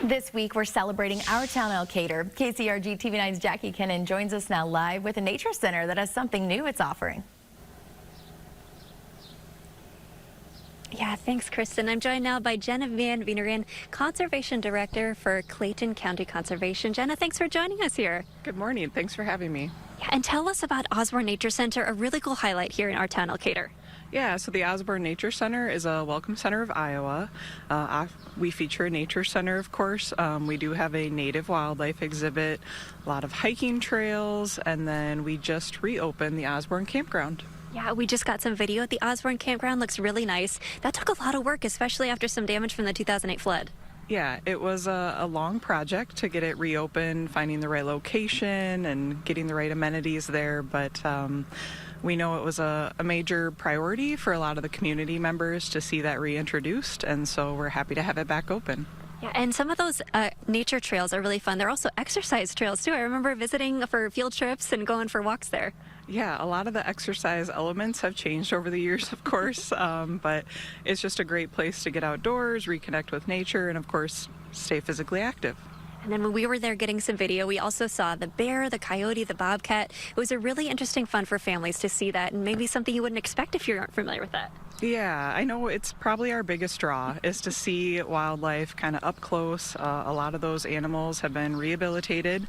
This week, we're celebrating our town, Elkader. KCRG TV9's Jackie Kennan joins us now live with a nature center that has something new it's offering. Yeah, thanks, Kristen. I'm joined now by Jenna Meeteren, Conservation Director for Clayton County Conservation. Jenna, thanks for joining us here. Good morning. Thanks for having me. Yeah, and tell us about Osborne Nature Center, a really cool highlight here in our town, Elkader. Yeah, so the Osborne Nature Center is a welcome center of Iowa. We feature a nature center, of course. We do have a native wildlife exhibit, a lot of hiking trails, and then we just reopened the Osborne Campground. Yeah, we just got some video at the Osborne Campground. Looks really nice. That took a lot of work, especially after some damage from the 2008 flood. Yeah, it was a long project to get it reopened, finding the right location and getting the right amenities there, but we know it was a major priority for a lot of the community members to see that reintroduced, and so we're happy to have it back open. Yeah, and some of those nature trails are really fun. They're also exercise trails, too. I remember visiting for field trips and going for walks there. Yeah, a lot of the exercise elements have changed over the years, of course, but it's just a great place to get outdoors, reconnect with nature, and, of course, stay physically active. And then when we were there getting some video, we also saw the bear, the coyote, the bobcat. It was a really interesting fun for families to see that, and maybe something you wouldn't expect if you aren't familiar with that. Yeah, I know it's probably our biggest draw is to see wildlife kind of up close. A lot of those animals have been rehabilitated,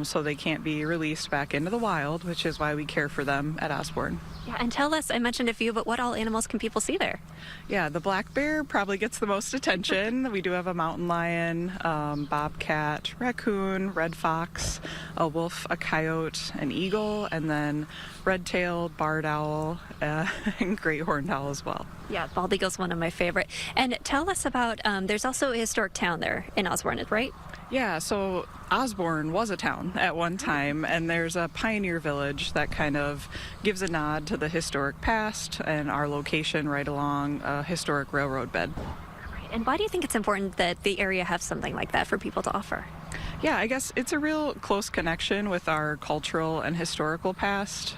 so they can't be released back into the wild, which is why we care for them at Osborne. Yeah, and tell us, I mentioned a few, but what all animals can people see there? Yeah, the black bear probably gets the most attention. We do have a mountain lion, bobcat, raccoon, red fox, a wolf, a coyote, an eagle, and then red-tailed, barred owl, and great horned owl as well. Yeah, bald eagle's one of my favorite. And tell us about, there's also a historic town there in Osborne, right? Yeah, so Osborne was a town at one time, and there's a pioneer village that kind of gives a nod to the historic past and our location right along a historic railroad bed. Right. And why do you think it's important that the area have something like that for people to offer? Yeah, I guess it's a real close connection with our cultural and historical past.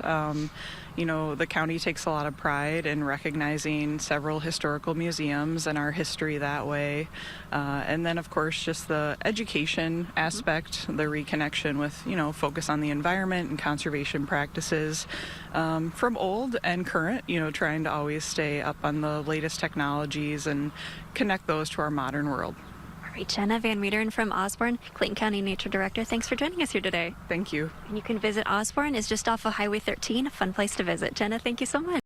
You know, the county takes a lot of pride in recognizing several historical museums and our history that way. And then, of course, just the education aspect, the reconnection with, you know, focus on the environment and conservation practices from old and current, you know, trying to always stay up on the latest technologies and connect those to our modern world. All right, Jenna Meeteren from Osborne, Clayton County Nature Director. Thanks for joining us here today. Thank you. And you can visit Osborne. It's just off of Highway 13, a fun place to visit. Jenna, thank you so much.